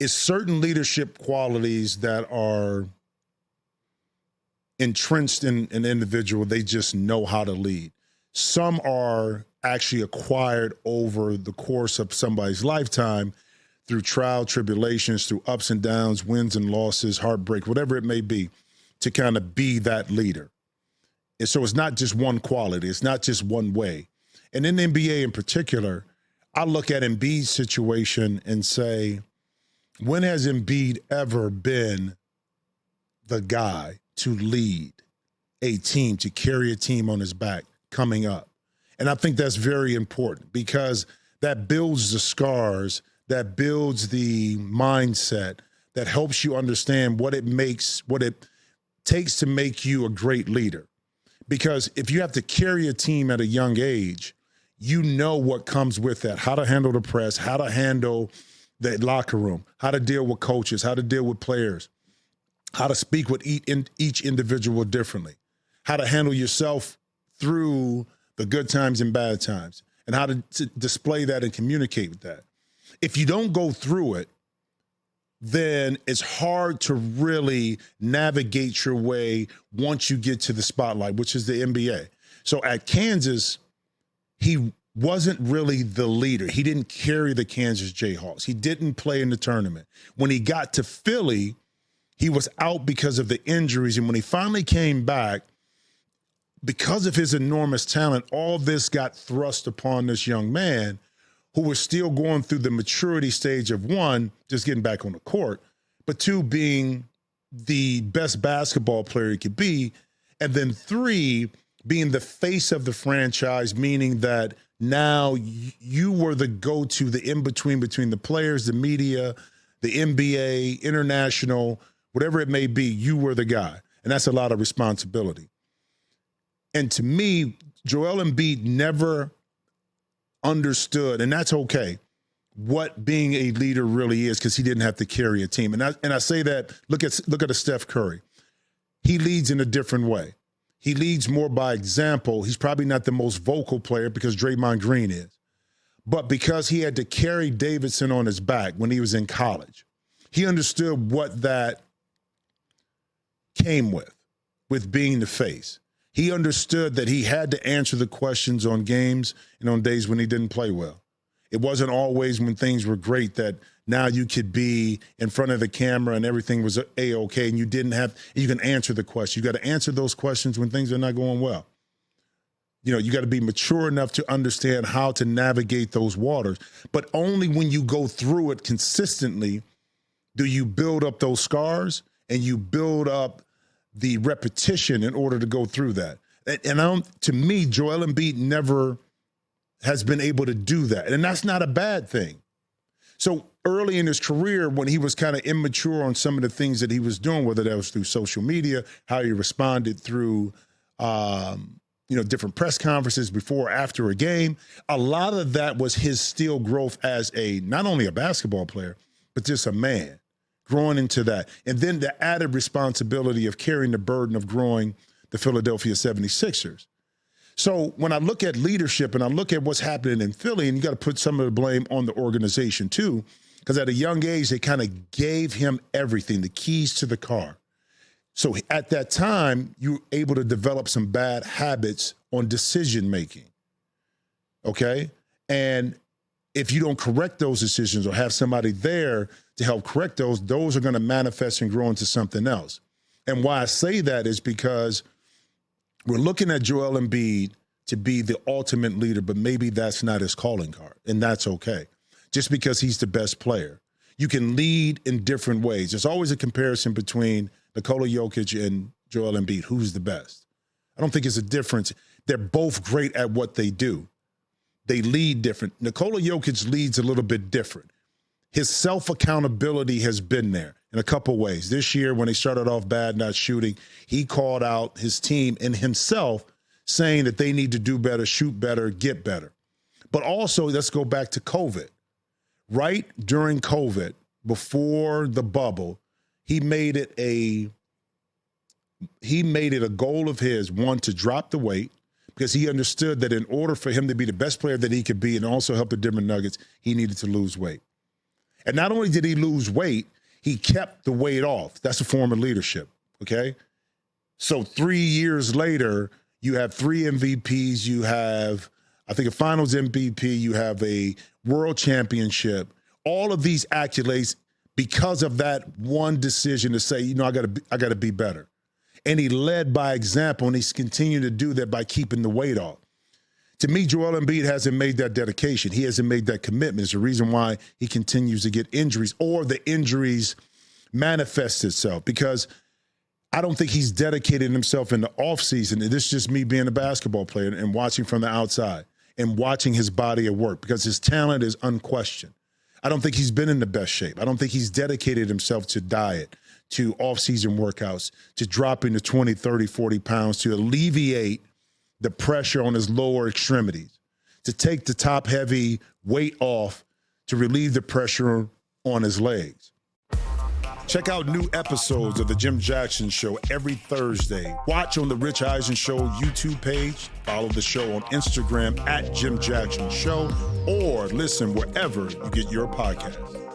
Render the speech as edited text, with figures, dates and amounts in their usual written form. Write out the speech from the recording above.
it's certain leadership qualities that are entrenched in an individual. They just know how to lead. Some are actually acquired over the course of somebody's lifetime through trial, tribulations, through ups and downs, wins and losses, heartbreak, whatever it may be, to kind of be that leader. And so it's not just one quality. It's not just one way. And in the NBA in particular, I look at Embiid's situation and say, when has Embiid ever been the guy to lead a team, to carry a team on his back coming up? And I think that's very important because that builds the scars, that builds the mindset, that helps you understand what it takes to make you a great leader. Because if you have to carry a team at a young age, you know what comes with that, how to handle the press, how to handle the locker room, how to deal with coaches, how to deal with players, how to speak with each individual differently, how to handle yourself through the good times and bad times, and how to display that and communicate with that. If you don't go through it, then it's hard to really navigate your way once you get to the spotlight, which is the NBA. So at Kansas, he wasn't really the leader. He didn't carry the Kansas Jayhawks. He didn't play in the tournament. When he got to Philly, he was out because of the injuries. And when he finally came back, because of his enormous talent, all this got thrust upon this young man who was still going through the maturity stage of, one, just getting back on the court, but two, being the best basketball player he could be, and then three, being the face of the franchise, meaning that now you were the go-to, the in-between between the players, the media, the NBA, international, whatever it may be, you were the guy. And that's a lot of responsibility. And to me, Joel Embiid never understood, and that's okay, what being a leader really is, because he didn't have to carry a team. And I say that, look at a Steph Curry. He leads in a different way. He leads more by example. He's probably not the most vocal player because Draymond Green is. But because he had to carry Davidson on his back when he was in college, he understood what that came with being the face. He understood that he had to answer the questions on games and on days when he didn't play well. It wasn't always when things were great that now you could be in front of the camera and everything was A-okay and you can answer the question. You got to answer those questions when things are not going well. You know, you got to be mature enough to understand how to navigate those waters. But only when you go through it consistently do you build up those scars and you build up the repetition in order to go through that. And to me, Joel Embiid never has been able to do that. And that's not a bad thing. So early in his career, when he was kind of immature on some of the things that he was doing, whether that was through social media, how he responded through, different press conferences before or after a game, a lot of that was his still growth as not only a basketball player, but just a man. Growing into that. And then the added responsibility of carrying the burden of growing the Philadelphia 76ers. So when I look at leadership and I look at what's happening in Philly, and you got to put some of the blame on the organization too, because at a young age, they kind of gave him everything, the keys to the car. So at that time, you were able to develop some bad habits on decision-making, okay? And if you don't correct those decisions or have somebody there to help correct those are going to manifest and grow into something else. And why I say that is because we're looking at Joel Embiid to be the ultimate leader, but maybe that's not his calling card, and that's okay. Just because he's the best player. You can lead in different ways. There's always a comparison between Nikola Jokic and Joel Embiid. Who's the best? I don't think it's a difference. They're both great at what they do. They lead different. Nikola Jokic leads a little bit different. His self-accountability has been there in a couple ways. This year, when they started off bad, not shooting, he called out his team and himself saying that they need to do better, shoot better, get better. But also, let's go back to COVID. Right during COVID, before the bubble, he made it a goal of his, one, to drop the weight, because he understood that in order for him to be the best player that he could be and also help the Denver Nuggets, he needed to lose weight. And not only did he lose weight, he kept the weight off. That's a form of leadership, okay? So 3 years later, you have 3 MVPs, you have, I think, a finals MVP, you have a world championship, all of these accolades because of that one decision to say, I gotta be better. And he led by example, and he's continuing to do that by keeping the weight off. To me, Joel Embiid hasn't made that dedication. He hasn't made that commitment. It's the reason why he continues to get injuries, or the injuries manifest itself, because I don't think he's dedicated himself in the offseason. And this is just me being a basketball player and watching from the outside and watching his body at work, because his talent is unquestioned. I don't think he's been in the best shape. I don't think he's dedicated himself to diet, to off-season workouts, to dropping to 20, 30, 40 pounds, to alleviate the pressure on his lower extremities, to take the top-heavy weight off, to relieve the pressure on his legs. Check out new episodes of The Jim Jackson Show every Thursday. Watch on The Rich Eisen Show YouTube page. Follow the show on Instagram @Jim Jackson Show, or listen wherever you get your podcasts.